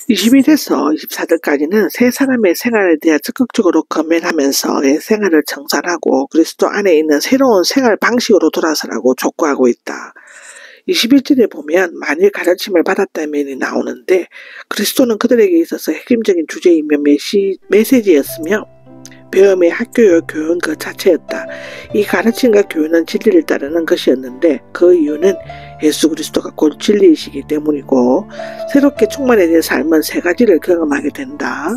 20일에서 24절까지는 세 사람의 생활에 대해 적극적으로 검열하면서 생활을 정산하고 그리스도 안에 있는 새로운 생활 방식으로 돌아서라고 촉구하고 있다. 21절에 보면 만일 가르침을 받았다면이 나오는데 그리스도는 그들에게 있어서 핵심적인 주제이며 메시지였으며 배움의 학교요 교훈 그 자체였다. 이 가르침과 교훈은 진리를 따르는 것이었는데 그 이유는 예수 그리스도가 곧 진리이시기 때문이고 새롭게 충만해진 삶은 세 가지를 경험하게 된다.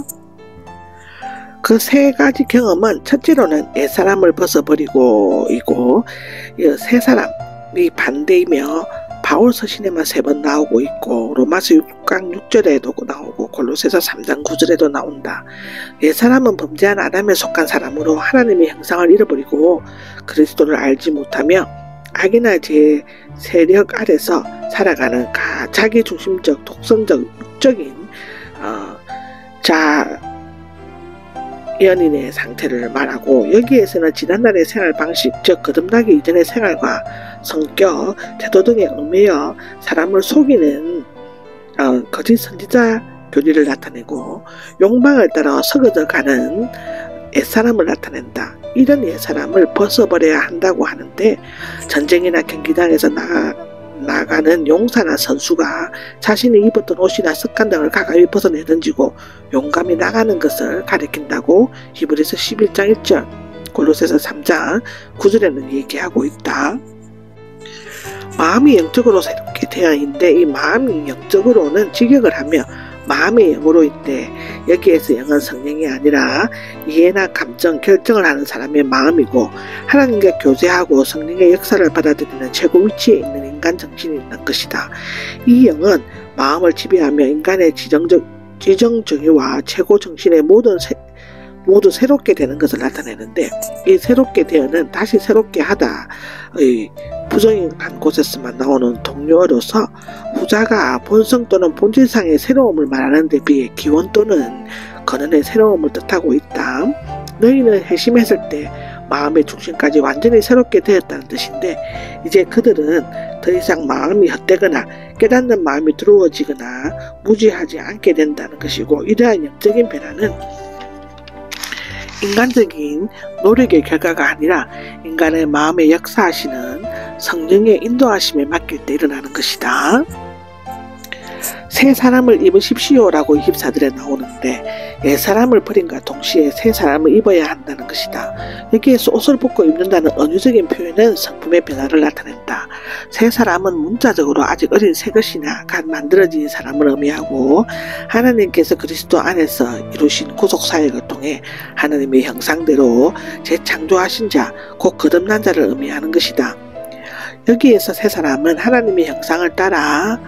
그 세 가지 경험은 첫째로는 옛사람을 벗어버리고이고 세 사람이 반대이며 바울 서신에만 3번 나오고 있고 로마서 6장 6절에도 나오고 골로새서 3장 9절에도 나온다. 옛사람은 범죄한 아담에 속한 사람으로 하나님의 형상을 잃어버리고 그리스도를 알지 못하며 악이나 죄의 세력 아래서 살아가는 자기중심적 독선적 육적인 연인의 상태를 말하고 여기에서는 지난날의 생활 방식 즉 거듭나기 이전의 생활과 성격, 태도 등에 얽매여 사람을 속이는 거짓 선지자 교리를 나타내고 욕망을 따라 서거져가는 옛사람을 나타낸다. 이런 옛사람을 벗어버려야 한다고 하는데 전쟁이나 경기장에서 나가는 용사나 선수가 자신이 입었던 옷이나 습관 등을 가까이 벗어내 던지고 용감히 나가는 것을 가리킨다고 히브리서 11장 1절, 골로새서 3장 9절에는 얘기하고 있다. 마음이 영적으로 새롭게 되어 있는데 이 마음이 영적으로는 직역을 하며 마음의 영으로 있대. 여기에서 영은 성령이 아니라 이해나 감정, 결정을 하는 사람의 마음이고 하나님과 교제하고 성령의 역사를 받아들이는 최고 위치에 있는 인간 정신이 있는 것이다. 이 영은 마음을 지배하며 인간의 지정정의와 최고 정신의 모두 새롭게 되는 것을 나타내는데 이 새롭게 되어는 다시 새롭게 하다의 부정한 곳에서만 나오는 동료어로서 후자가 본성 또는 본질상의 새로움을 말하는 데 비해 기원 또는 근원의 새로움을 뜻하고 있다. 너희는 회심했을 때 마음의 중심까지 완전히 새롭게 되었다는 뜻인데 이제 그들은 더 이상 마음이 헛되거나 깨닫는 마음이 두려워지거나 무지하지 않게 된다는 것이고 이러한 영적인 변화는 인간적인 노력의 결과가 아니라 인간의 마음에 역사하시는 성령의 인도하심에 맡길 때 일어나는 것이다. 새 사람을 입으십시오라고 24절에 나오는데 옛사람을 버린과 동시에 새 사람을 입어야 한다는 것이다. 여기에서 옷을 벗고 입는다는 은유적인 표현은 성품의 변화를 나타낸다. 새 사람은 문자적으로 아직 어린 새 것이나 갓 만들어진 사람을 의미하고 하나님께서 그리스도 안에서 이루신 구속사역을 통해 하나님의 형상대로 재창조하신 자, 곧 거듭난 자를 의미하는 것이다. 여기에서 새 사람은 하나님의 형상을 따라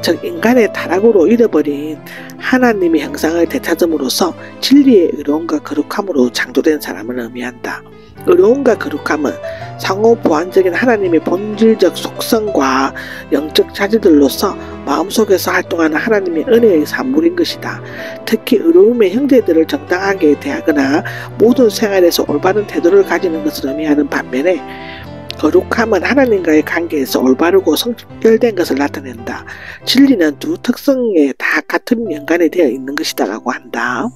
즉 인간의 타락으로 잃어버린 하나님의 형상을 되찾음으로써 진리의 의로움과 거룩함으로 창조된 사람을 의미한다. 의로움과 거룩함은 상호 보완적인 하나님의 본질적 속성과 영적 자질들로서 마음속에서 활동하는 하나님의 은혜의 산물인 것이다. 특히 의로움의 형제들을 정당하게 대하거나 모든 생활에서 올바른 태도를 가지는 것을 의미하는 반면에 거룩함은 하나님과의 관계에서 올바르고 성결된 것을 나타낸다. 진리는 두 특성에 다 같은 연관이 되어 있는 것이다 라고 한다.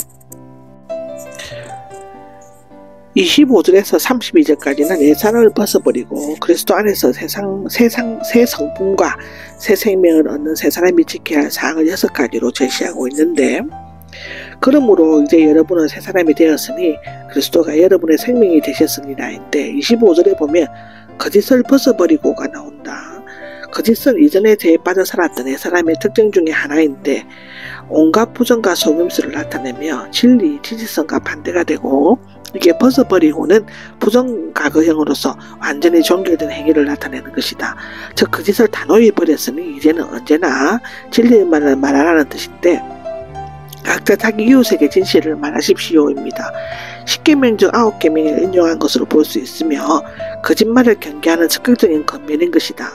25절에서 32절까지는 옛사람을 벗어버리고 그리스도 안에서 새 성품과 새 생명을 얻는 새 사람이 지켜야 할 사항을 6가지로 제시하고 있는데 그러므로 이제 여러분은 새 사람이 되었으니 그리스도가 여러분의 생명이 되셨습니다인데 25절에 보면 거짓을 벗어버리고가 나온다. 거짓은 이전에 죄에 빠져 살았던 옛사람의 특징 중에 하나인데 온갖 부정과 속임수를 나타내며 진리, 지지성과 반대가 되고 이게 벗어버리고는 부정과거형으로서 완전히 종결된 행위를 나타내는 것이다. 즉 거짓을 단호히 버렸으니 이제는 언제나 진리만을 말하라는 뜻인데 각자 자기 이웃에게 진실을 말하십시오입니다. 10계명 중 9계명을 인용한 것으로 볼 수 있으며 거짓말을 경계하는 적극적인 권면인 것이다.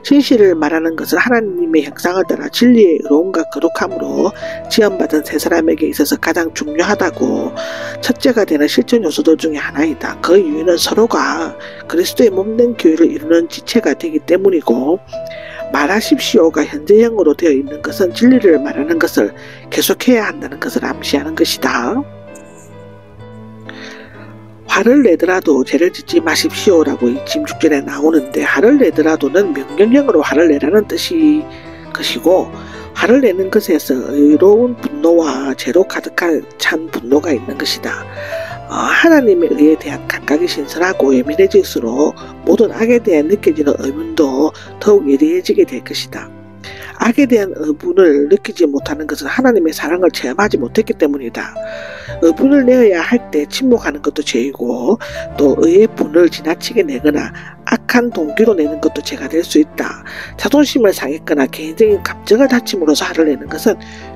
진실을 말하는 것은 하나님의 형상을 따라 진리의 의로움과 거룩함으로 지원받은 세 사람에게 있어서 가장 중요하다고 첫째가 되는 실천 요소들 중에 하나이다. 그 이유는 서로가 그리스도의 몸된 교회를 이루는 지체가 되기 때문이고 말하십시오가 현재형으로 되어 있는 것은 진리를 말하는 것을 계속해야 한다는 것을 암시하는 것이다. 화를 내더라도 죄를 짓지 마십시오라고 이 지금 6절에 나오는데, 화를 내더라도는 명령형으로 화를 내라는 뜻이 것이고, 화를 내는 것에서 의로운 분노와 죄로 가득한 찬 분노가 있는 것이다. 하나님의 의에 대한 감각이 신선하고 예민해질수록 모든 악에 대한 느껴지는 의문도 더욱 예리해지게 될 것이다. 악에 대한 의문을 느끼지 못하는 것은 하나님의 사랑을 체험하지 못했기 때문이다. 의문을 내어야 할 때 침묵하는 것도 죄이고, 또 의의 분을 지나치게 내거나 악한 동기로 내는 것도 죄가 될 수 있다. 자존심을 상했거나 개인적인 감정을 다침으로써 화를 내는 것은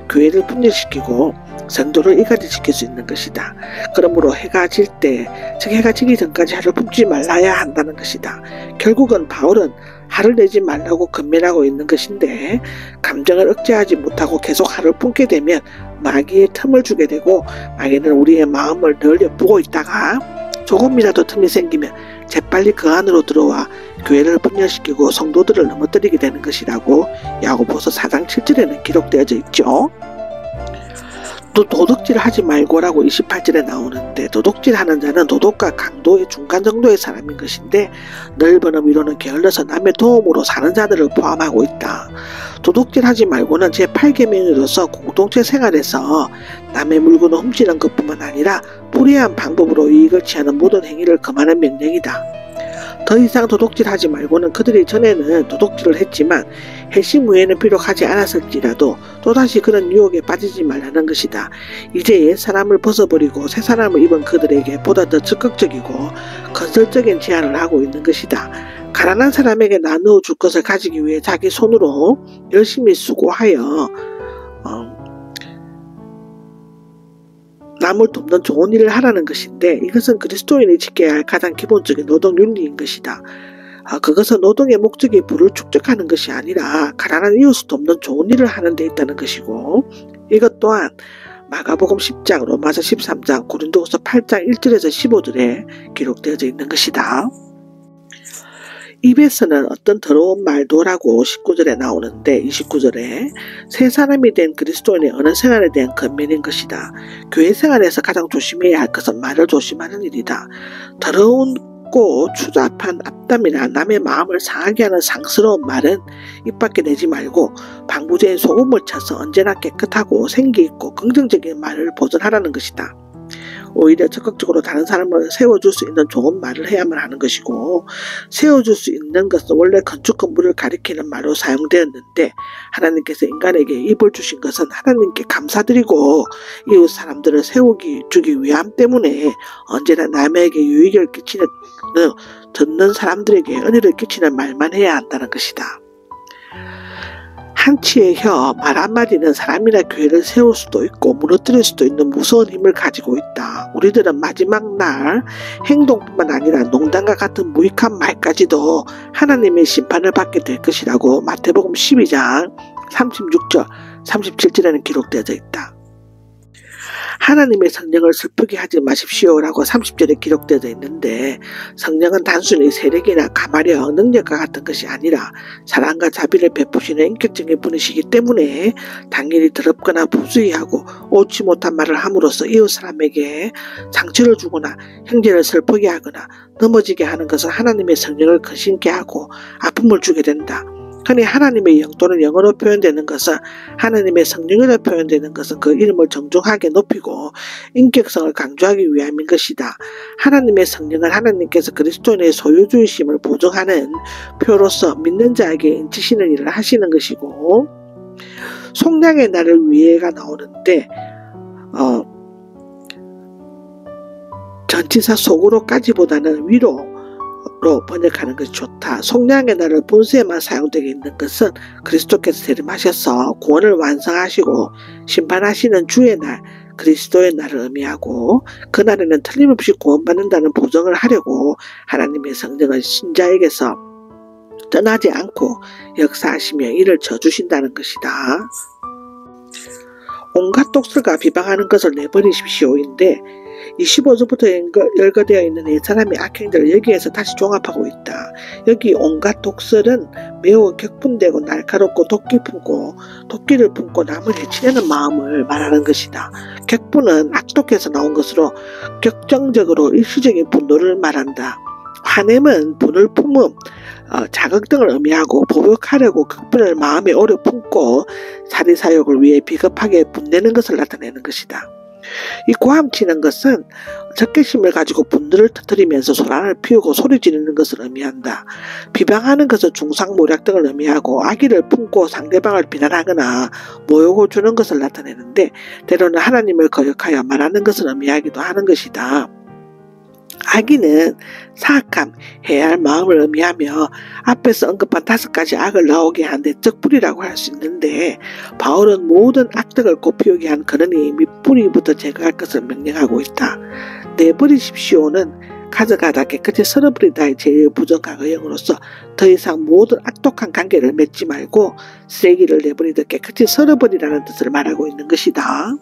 교회를 분열시키고 성도를 이간질시킬 수 있는 것이다. 그러므로 해가 질 때, 즉 해가 지기 전까지 화를 품지 말아야 한다는 것이다. 결국은 바울은 화를 내지 말라고 권면하고 있는 것인데, 감정을 억제하지 못하고 계속 화를 품게 되면 마귀의 틈을 주게 되고, 마귀는 우리의 마음을 늘 엿보고 있다가 조금이라도 틈이 생기면 재빨리 그 안으로 들어와 교회를 분열시키고 성도들을 넘어뜨리게 되는 것이라고 야고보서 4장 7절에는 기록되어져 있죠. 또 도둑질을 하지 말고라고 28절에 나오는데, 도둑질하는 자는 도덕과 강도의 중간 정도의 사람인 것인데, 넓은 의미로는 게을러서 남의 도움으로 사는 자들을 포함하고 있다. 도둑질하지 말고는 제8계명으로서 공동체 생활에서 남의 물건을 훔치는 것뿐만 아니라 불의한 방법으로 이익을 취하는 모든 행위를 금하는 명령이다. 더 이상 도둑질하지 말고는 그들이 전에는 도둑질을 했지만 핵심 후에는 비록 하지 않았을지라도 또다시 그런 유혹에 빠지지 말라는 것이다. 이제 옛 사람을 벗어버리고 새 사람을 입은 그들에게 보다 더 적극적이고 건설적인 제안을 하고 있는 것이다. 가난한 사람에게 나누어 줄 것을 가지기 위해 자기 손으로 열심히 수고하여 남을 돕는 좋은 일을 하라는 것인데, 이것은 그리스도인이 지켜야 할 가장 기본적인 노동 윤리인 것이다. 그것은 노동의 목적이 부를 축적하는 것이 아니라 가난한 이웃을 돕는 좋은 일을 하는 데 있다는 것이고, 이것 또한 마가복음 10장, 로마서 13장, 고린도후서 8장 1절에서 15절에 기록되어져 있는 것이다. 입에서는 어떤 더러운 말도라고 19절에 나오는데, 29절에 새 사람이 된 그리스도인의 언어 생활에 대한 권면인 것이다. 교회 생활에서 가장 조심해야 할 것은 말을 조심하는 일이다. 더러운고 추잡한 앞담이나 남의 마음을 상하게 하는 상스러운 말은 입 밖에 내지 말고 방부제인 소금을 쳐서 언제나 깨끗하고 생기있고 긍정적인 말을 보존하라는 것이다. 오히려 적극적으로 다른 사람을 세워줄 수 있는 좋은 말을 해야만 하는 것이고, 세워줄 수 있는 것은 원래 건축 건물을 가리키는 말로 사용되었는데, 하나님께서 인간에게 입을 주신 것은 하나님께 감사드리고 이웃 사람들을 주기 위함 때문에 언제나 남에게 유익을 끼치는, 듣는 사람들에게 은혜를 끼치는 말만 해야 한다는 것이다. 한치의 혀, 말 한마디는 사람이나 교회를 세울 수도 있고 무너뜨릴 수도 있는 무서운 힘을 가지고 있다. 우리들은 마지막 날 행동뿐만 아니라 농담과 같은 무익한 말까지도 하나님의 심판을 받게 될 것이라고 마태복음 12장 36절, 37절에는 기록되어져 있다. 하나님의 성령을 슬프게 하지 마십시오라고 30절에 기록되어져 있는데, 성령은 단순히 세력이나 가마력, 능력과 같은 것이 아니라 사랑과 자비를 베푸시는 인격적인 분이시기 때문에 당연히 더럽거나 부수의하고 옳지 못한 말을 함으로써 이웃 사람에게 상처를 주거나 형제를 슬프게 하거나 넘어지게 하는 것은 하나님의 성령을 거신게 하고 아픔을 주게 된다. 흔히 하나님의 영 또는 영어로 표현되는 것은, 하나님의 성령으로 표현되는 것은 그 이름을 정중하게 높이고 인격성을 강조하기 위함인 것이다. 하나님의 성령은 하나님께서 그리스도인의 소유주의심을 보증하는 표로서 믿는 자에게 인치시는 일을 하시는 것이고, 속량의 날을 위해가 나오는데, 전치사 속으로까지보다는 위로 번역하는 것이 좋다. 속량의 날을 본세에만 사용되게 있는 것은 그리스도께서 재림하셔서 구원을 완성하시고 심판하시는 주의 날, 그리스도의 날을 의미하고, 그날에는 틀림없이 구원받는다는 보증을 하려고 하나님의 성령은 신자에게서 떠나지 않고 역사하시며 이를 져주신다는 것이다. 온갖 독설과 비방하는 것을 내버리십시오인데, 25절부터 열거되어 있는 옛사람의 악행들을 여기에서 다시 종합하고 있다. 여기 온갖 독설은 매우 격분되고 날카롭고 도끼를 품고 남을 해치려는 마음을 말하는 것이다. 격분은 악독해서 나온 것으로 격정적으로 일시적인 분노를 말한다. 화냄은 분을 품음, 자극 등을 의미하고 보복하려고 극분을 마음에 오래 품고 사리사욕을 위해 비겁하게 분내는 것을 나타내는 것이다. 이 고함치는 것은 적개심을 가지고 분노를 터뜨리면서 소란을 피우고 소리 지르는 것을 의미한다. 비방하는 것은 중상모략 등을 의미하고 악의를 품고 상대방을 비난하거나 모욕을 주는 것을 나타내는데 때로는 하나님을 거역하여 말하는 것을 의미하기도 하는 것이다. 악의는 사악함, 해야 할 마음을 의미하며 앞에서 언급한 5가지 악을 나오게 한 내적 뿌리라고 할 수 있는데 바울은 모든 악덕을 꽃피우게 한 근원이 밑뿌리부터 제거할 것을 명령하고 있다. 내버리십시오는 가져가다 깨끗이 썰어버리다의 제일 부정한 의형으로서 더 이상 모든 악독한 관계를 맺지 말고 쓰레기를 내버리듯 깨끗이 썰어버리라는 뜻을 말하고 있는 것이다.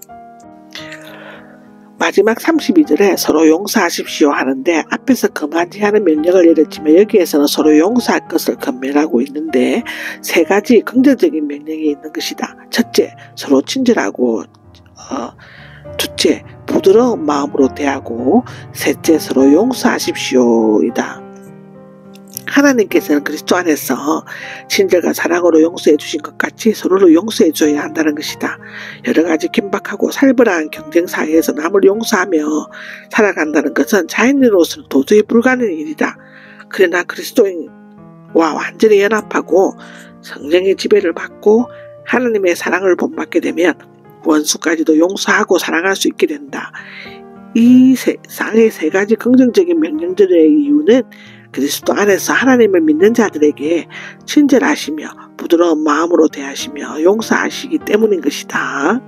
마지막 32절에 서로 용서하십시오 하는데 앞에서 금하지 하는 명령을 내렸지만 여기에서는 서로 용서할 것을 권면하고 있는데 3가지 긍정적인 명령이 있는 것이다. 첫째, 서로 친절하고 둘째, 부드러운 마음으로 대하고 셋째, 서로 용서하십시오이다. 하나님께서는 그리스도 안에서 친절과 사랑으로 용서해 주신 것 같이 서로를 용서해 줘야 한다는 것이다. 여러 가지 긴박하고 살벌한 경쟁 사회에서 남을 용서하며 살아간다는 것은 자연인으로서는 도저히 불가능한 일이다. 그러나 그리스도인과 완전히 연합하고 성령의 지배를 받고 하나님의 사랑을 본받게 되면 원수까지도 용서하고 사랑할 수 있게 된다. 이 세상의 3가지 긍정적인 명령들의 이유는 그리스도 안에서 하나님을 믿는 자들에게 친절하시며 부드러운 마음으로 대하시며 용서하시기 때문인 것이다.